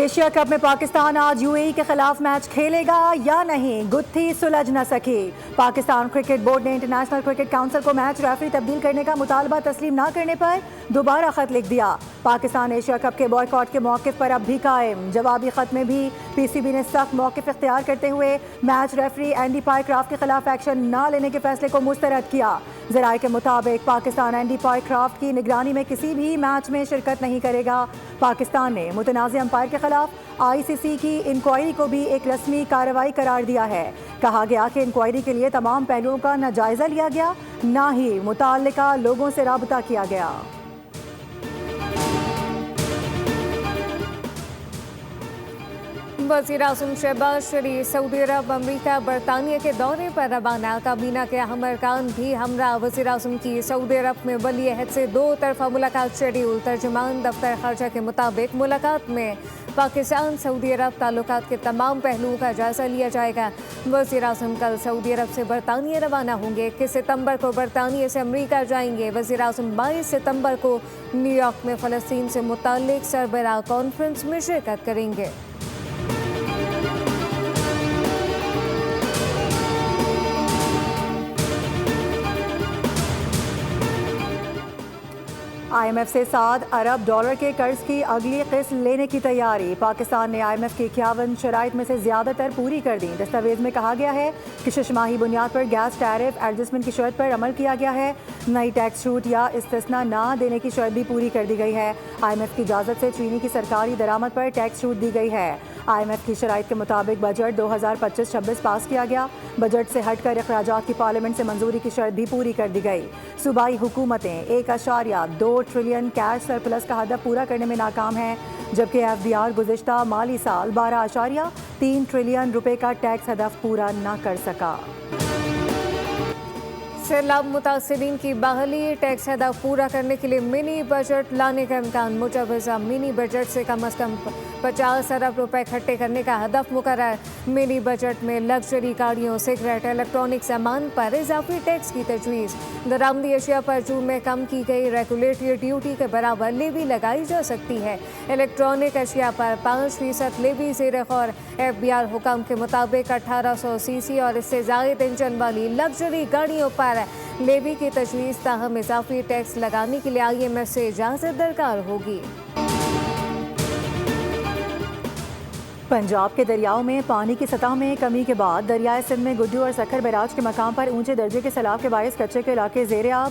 Asia cup में पाकिस्तान आज UAE के खिलाफ मैच खेलेगा या नहीं, गुत्थी सुलझ न सकी। पाकिस्तान क्रिकेट बोर्ड ने इंटरनेशनल क्रिकेट काउंसिल को मैच रेफरी तब्दील करने का मुतालबा तस्लीम न करने पर दोबारा खत लिख दिया। पाकिस्तान एशिया कप के बॉयकॉट के मौक़िफ़ पर अब भी कायम। जवाबी खत में भी पीसीबी ने सख्त मौक़िफ़ इख्तियार करते हुए मैच रेफरी एंडी पायक्राफ्ट के खिलाफ एक्शन न लेने के फैसले को मुस्तरद किया। ज़राए के मुताबिक पाकिस्तान एंडी पायक्राफ्ट की निगरानी में किसी भी मैच में शिरकत नहीं करेगा। पाकिस्तान ने मुतनाज़ अंपायर के खिलाफ आईसीसी की इंक्वायरी को भी एक रस्मी कार्रवाई करार दिया है। कहा गया कि इंक्वायरी के लिए तमाम पहलुओं का न जायजा लिया गया, न ही मुताल्लिका लोगों से राबता किया गया। वज़ीर-ए-आज़म शहबाज शरीफ सऊदी अरब, अमरीका, बरतानिया के दौरे पर रवाना। काबीना के अहम अरकान भी हमरा। वज़ीर-ए-आज़म की सऊदी अरब में वली अहद से 2 तरफ़ा मुलाकात शेड्यूल। तर्जुमान दफ्तर ख़ारजा के मुताबिक मुलाकात में पाकिस्तान सऊदी अरब ताल्लुकात के तमाम पहलुओं का जायजा लिया जाएगा। वज़ीर-ए-आज़म कल सऊदी अरब से बरतानिया रवाना होंगे। 21 सितंबर को बरतानिया से अमरीका जाएंगे। वज़ीर-ए-आज़म 22 सितंबर को न्यूयॉर्क में फ़लस्तीन से मुताल्लिक़ सरबराह कॉन्फ्रेंस में शिरकत करेंगे। IMF से $7 अरब के कर्ज की अगली किस्त लेने की तैयारी। पाकिस्तान ने IMF की 51 शराइत में से ज़्यादातर पूरी कर दी। दस्तावेज में कहा गया है कि शशमाही बुनियाद पर गैस टैरिफ एडजस्टमेंट की शर्त पर अमल किया गया है। नई टैक्स छूट या इस्तिस्ना ना देने की शर्त भी पूरी कर दी गई है। IMF की इजाज़त से चीनी की सरकारी दरामद पर टैक्स छूट दी गई है। IMF की शराइत के मुताबिक बजट 2025-26 पास किया गया। बजट से हटकर अखराजात की पार्लियामेंट से मंजूरी की शर्त भी पूरी कर दी गई। सूबाई हुकूमतें 1.2 ट्रिलियन कैश सरप्लस का हदफ पूरा करने में नाकाम है, जबकि FDR गुज़िश्ता माली साल 12.3 ट्रिलियन रुपए का टैक्स हदफ पूरा न कर सका। सैलाब मुतासिरीन की बहाली, टैक्स हदफ पूरा करने के लिए मिनी बजट लाने का इम्कान। मुजवज़ा मिनी बजट से कम अज़ कम 50 अरब रुपए इकट्ठे करने का हदफ मुकर्रर। मिनी बजट में लग्जरी गाड़ियों, सिगरेट, इलेक्ट्रॉनिक सामान पर इजाफी टैक्स की तजवीज़। दरामदी अशिया पर जून में कम की गई रेगुलेटरी ड्यूटी के बराबर लेवी लगाई जा सकती है। इलेक्ट्रॉनिक अशिया पर 5% लेवी ज़ेर गौर। FBR हुक्म के मुताबिक 1800 सीसी और इससे ज़ायद इंजन वाली लग्जरी गाड़ियों पर लेवी की तजवीज़, ताहम इजाफी टैक्स लगाने के लिए IMF से इजाज़त दरकार होगी। पंजाब के दरियाओं में पानी की सतह में कमी के बाद दरियाए सिंध में गुड्डू और सखर बैराज के मकाम पर ऊंचे दर्जे के सैलाब के बायस कच्चे के इलाके ज़ेर आब।